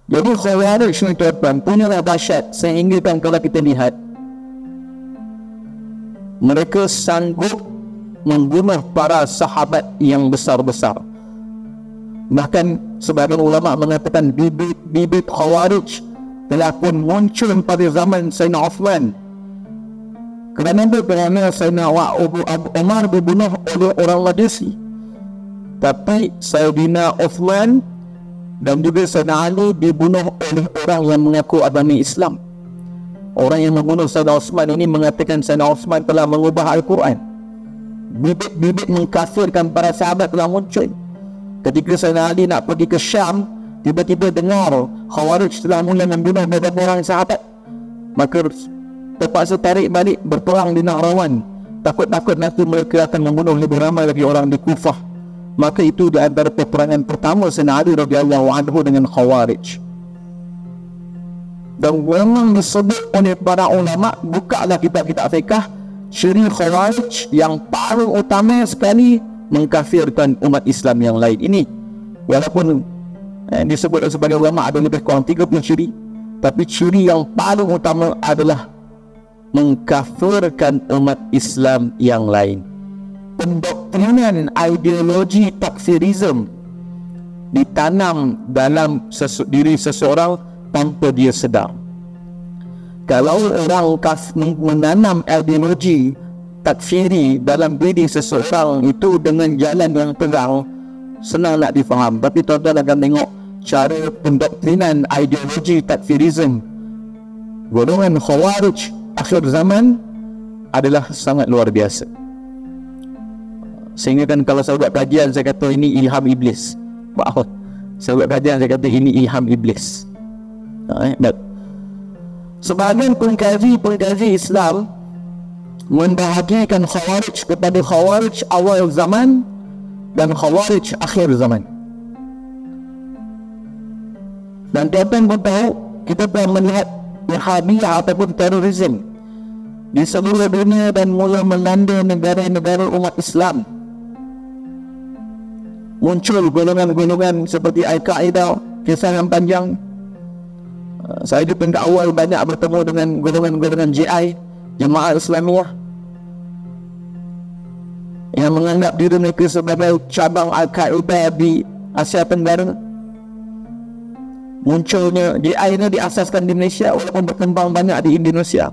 Jadi Khawarij ni tuan-tuan punyalah dahsyat sehingga kan kalau kita lihat mereka sanggup membunuh para sahabat yang besar-besar. Bahkan sebagian ulama mengatakan bibit Khawarij telah pun muncul pada zaman Sayyidina Uthman. Kerana itu kerana Sayyidina Abu Umar dibunuh oleh orang Majusi, tapi Sayyidina Uthman dan juga Sayyidina Ali dibunuh oleh orang yang mengaku agama Islam. Orang yang membunuh Sayyidina Uthman ini mengatakan Sayyidina Uthman telah mengubah Al-Quran. Bibit mengkafirkan para sahabat telah muncul. Ketika Sayyidina Ali nak pergi ke Syam, tiba-tiba dengar Khawarij telah mula membunuh beberapa orang sahabat, maka terpaksa tarik balik berperang di Nahrawan. Takut-takut nanti mereka akan membunuh lebih ramai lagi orang di Kufah. Maka itu di antara peperangan pertama Sayyidina Ali radhiyallahu anhu dengan Khawarij. Dan memang disebut oleh para ulama, bukalah kitab-kitab fiqh, ciri Khawarij yang paling utama sekali mengkafirkan umat Islam yang lain ini. Walaupun disebut sebagai ulama ada lebih kurang 30 ciri, tapi ciri yang paling utama adalah mengkafirkan umat Islam yang lain. Pendoktrinan ideologi takfirisme ditanam dalam diri seseorang tanpa dia sedar. Kalau orang menanam ideologi takfiri dalam diri seseorang itu dengan jalan yang terang, senang nak difaham. Tapi tuan-tuan akan tengok cara pendoktrinan ideologi takfirisme golongan Khawarij akhir zaman adalah sangat luar biasa. Sehingga kan kalau saya buat kajian, saya kata ini ilham iblis. Wah, saya buat kajian, saya kata ini ilham iblis. Sebahagian pengkaji Islam membahagiakan Khawarij kepada Khawarij awal zaman dan Khawarij akhir zaman. Dan tuan-tuan pun tahu, kita pernah melihat Irhabiyah ataupun terorisme di seluruh dunia dan mula melanda negara-negara umat Islam. Muncul golongan-golongan seperti Al-Qaeda, kisah yang panjang. Saya di pada awal banyak bertemu dengan golongan-golongan JI, Jemaah Islamiyah, yang menganggap diri mereka sebagai cabang Al-Qaeda di Asia Tenggara. Munculnya JI ini diasaskan di Malaysia walaupun berkembang banyak di Indonesia.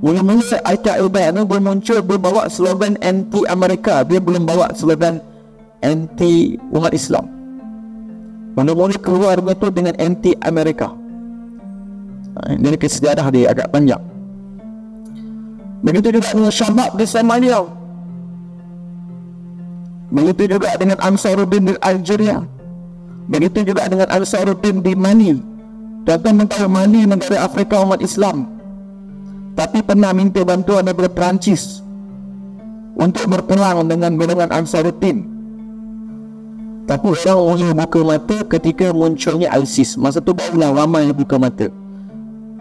Mula-mula Al-Qaeda ini bermuncul berbawa slogan anti-Amerika, dia belum bawa slogan anti umat Islam. Mula-mula keluar betul dengan anti-Amerika. Jadi sejarah dia agak panjang. Begitu juga dengan Syabab di Somalia, begitu juga dengan Ansaruddin di Algeria, begitu juga dengan Ansaruddin di Mali. Tuan-tuan tahu Mali negara Afrika umat Islam, tapi pernah minta bantuan daripada Perancis untuk berperang dengan golongan Ansaruddin. Tapi orang mulai buka mata ketika munculnya ISIS. Masa tu barulah ramai buka mata.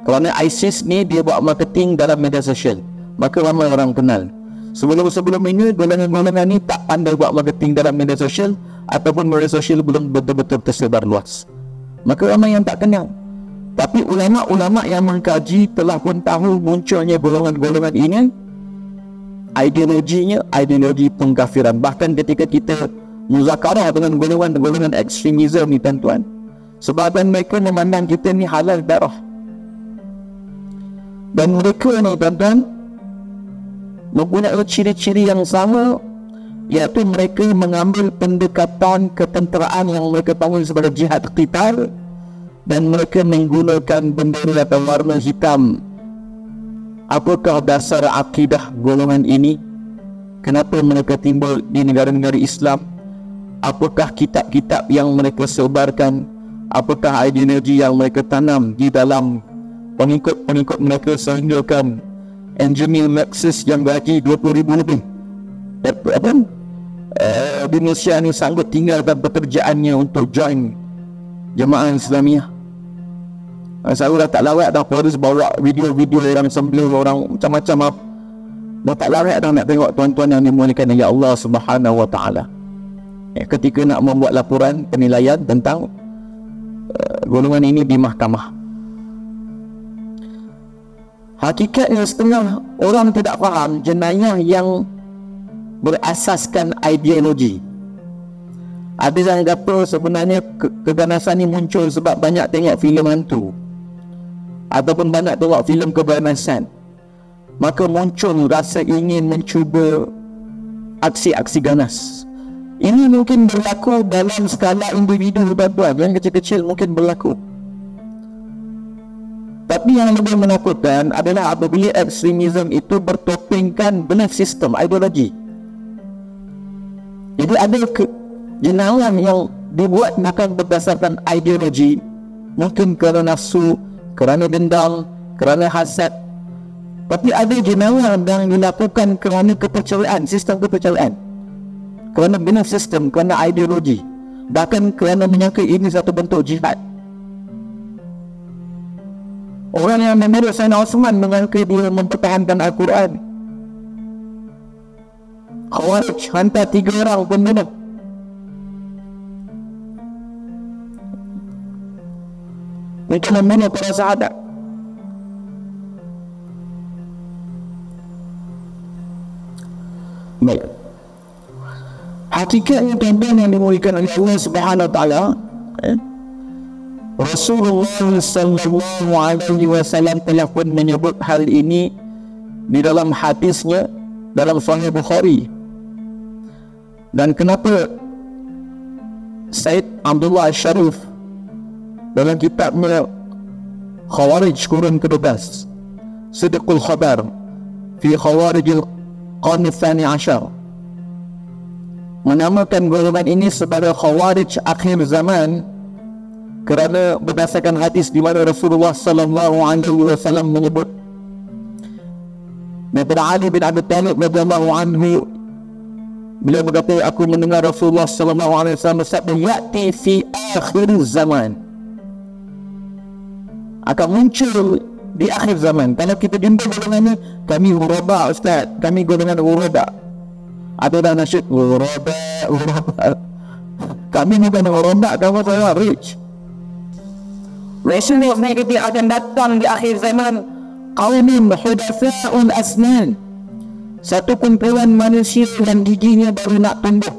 Kerana ISIS ni dia buat marketing dalam media sosial, maka ramai orang kenal. Sebelum ini golongan-golongan ni tak pandai buat marketing dalam media sosial, ataupun media sosial belum betul-betul tersebar luas, maka ramai yang tak kenal. Tapi ulama-ulama yang mengkaji telah pun tahu munculnya golongan-golongan ini, ideologinya ideologi pengkafiran. Bahkan ketika kita muzakarah dengan golongan-golongan ekstremisme ni tuan-tuan, sebahagian mereka memandang kita ni halal darah. Dan mereka ni tuan-tuan mempunyai ciri-ciri yang sama, iaitu mereka mengambil pendekatan ketenteraan yang mereka panggil sebagai jihad qital, dan mereka menggunakan bendera atau warna hitam. Apakah dasar akidah golongan ini? Kenapa mereka timbul di negara-negara Islam? Apakah kitab-kitab yang mereka sebarkan? Apakah ideologi yang mereka tanam di dalam pengikut-pengikut mereka sehingga kan Engine Marxist yang gaji 20,000 lebih di Malaysia ni sanggup tinggalkan pekerjaannya untuk join Jemaah Islamiyah. Saya dah tak lawat dah, terus bawa video-video orang sembelih, orang macam-macam. Dah tak lawat dah nak tengok tuan-tuan yang dimuliakan oleh Allah Subhanahu Wa Taala. Ketika nak membuat laporan penilaian tentang golongan ini di mahkamah. Hakikatnya setengah orang tidak faham jenayah yang berasaskan ideologi. Ada yang kata sebenarnya keganasan ini muncul sebab banyak tengok filem hantu ataupun banyak tengok filem keganasan, maka muncul rasa ingin mencuba aksi-aksi ganas. Ini mungkin berlaku dalam skala individu tuan-tuan, yang kecil-kecil mungkin berlaku. Tapi yang lebih menakutkan adalah apabila ekstremisme itu bertopengkan belief system, ideologi. Jadi ada jenayah yang dibuat bukan berdasarkan ideologi, mungkin kerana nafsu, kerana dendam, kerana hasad. Tapi ada jenayah yang dilakukan kerana kepercayaan, sistem kepercayaan, kerana belief system, kerana ideologi, bahkan kerana menyangka ini satu bentuk jihad. Orang yang memeluk Sayyidina Osman menyangka dia mempertahankan Al-Quran. Khawarij hantar 3 orang pembunuh. Mereka membunuh para sahabat. Baik. Hakikatnya tuan-tuan yang dimuliakan oleh Allah Subhanahu wa taala, Rasulullah sallallahu alaihi wasallam telah pun menyebut hal ini di dalam hadisnya dalam Sahih Bukhari. Dan kenapa Said Abdullah Syarif dalam kitabnya Khawarij Qurun ke-12 Sidqul Khabar fi Khawarijil Qarn Tsani Ashar menamakan golongan ini sebagai Khawarij akhir zaman, kerana berdasarkan hadis di mana Rasulullah sallallahu alaihi wasallam menyebut daripada Ali bin Abi Thalib radhiyallahu anhu, beliau berkata, aku mendengar Rasulullah sallallahu alaihi wasallam bersabda, ya'ti fi akhir zaman, akan muncul di akhir zaman. Kalau kita jumpa golongan ini, kami uraba ustaz, kami golongan uraba, ada dah nasyid uraba, kami bukan uraba, kami saya rich. Rasulullah dia akan datang di akhir zaman, qaumun hudatsa'ul asnan, satu kumpulan manusia dan giginya baru nak tumbuh.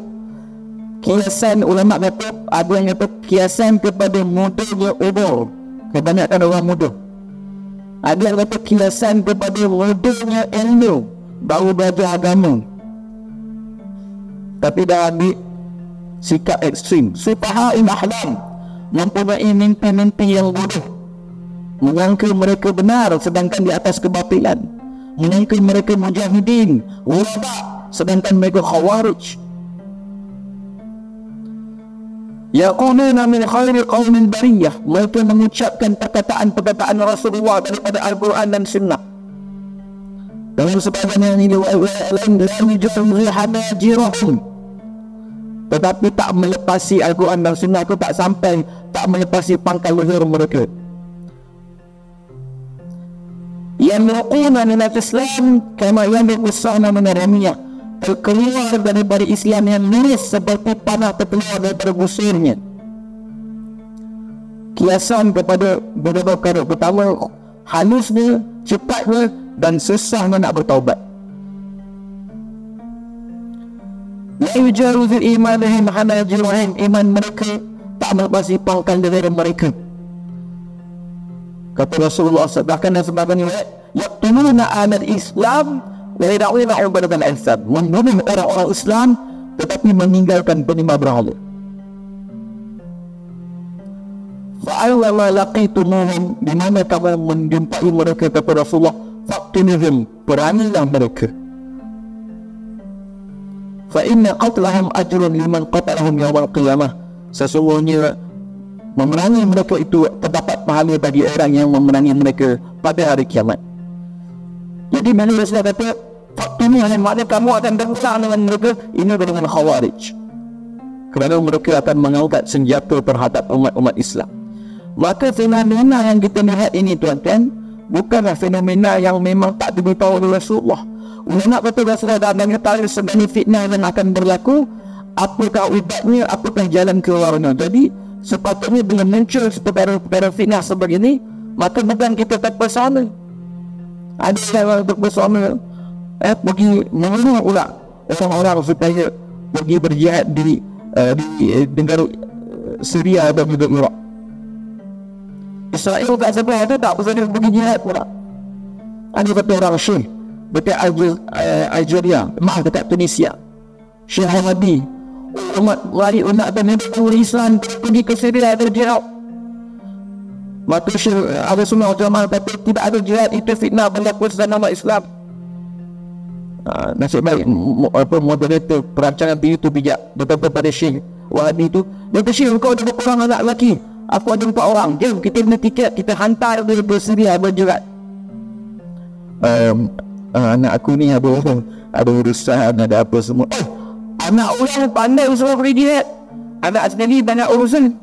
Kiasan ulama kata, ada yang kata kiasan kepada mudahnya umur, kebanyakan orang muda. Ada yang kata kiasan kepada mudahnya ilmu, baru belajar agama. Tapi dah ambil sikap ekstrim. Sufaha'i ahlam, mempunyai mimpi-mimpi yang bodoh, menyangka mereka benar sedangkan di atas kebatilan, menyangka mereka mujahidin, ulama sedangkan mereka khawarij. Yaquluna min khairi qaumin bariyah, mereka mengucapkan perkataan-perkataan Rasulullah daripada Al-Quran dan Sunnah. Dalam sebagian ini lain hanajirahum, tetapi tak melepasi Al-Quran dan Sunnah itu, tak sampai, tak melepasi pangkal leher mereka. Yamruquna min al-Islam kama yamruqu as-sahmu min ar-ramiyah, terkeluar daripada Islam yang lurus seperti panah terkeluar daripada busirnya. Kiasan kepada beberapa perkara. Pertama, halusnya, cepatnya dan susahnya nak bertaubat. La yujawizu imanihim hanajirahum, iman mereka tak melepasi pangkal leher mereka. Kata Rasulullah bahkan dan sebagainya, yaqtuluna ahlal Islam wa yad'una ibadatal ihsan, membunuh orang-orang Islam tetapi meninggalkan penyembah berhala. Fa'allama laqitumuhum, di mana kamu menjumpai mereka, kata Rasulullah, faqtuluhum, perangilah mereka. Fa inna qatlahum ajrun liman qatalahum yawmal qiyamah, sesungguhnya memerangi mereka itu terdapat pahala bagi orang yang memerangi mereka pada hari kiamat. Jadi mana Rasulullah kata faqtuluhum, maknanya kamu akan berperang dengan mereka, ini dengan khawarij, kerana mereka akan mengangkat senjata terhadap umat-umat Islam. Maka fenomena yang kita lihat ini tuan-tuan bukanlah fenomena yang memang tak diberitahu oleh Rasulullah. Ulama kata Rasulullah dan mengetahui sebenarnya fitnah yang akan berlaku, apakah ubatnya, apakah jalan keluarnya. Jadi sepatutnya dengan muncul perkara fitnah sebegini, maka bukan kita tak bersama. Ada cara untuk bersama, pergi mengeluh pula orang-orang supaya pergi berjihad di negara Syria atau Iraq. Israel tak sampai ada tak pasal dia pergi jihad pula. Ada kata orang Syekh dekat Algeria, dekat Tunisia, Syekh Hamadi, umat lari umat dan Islam pergi ke Syria ada jihad. Maka Syekh Ahli Sunnah wal Jamaah kata tidak ada jihad, itu fitnah berlaku dalam nama Islam. Nasib baik moderator perancangan itu bijak berkata pada Syekh Wahdi itu, dia kata, Syekh kau ada berapa orang anak lelaki? Aku ada 4 orang. Jom kita beli tiket, kita hantar dari Syria berjihad. Anak aku ni ada urusan, ada apa semua. Anak orang pandai usaha pergi jihad, anak sendiri banyak urusan.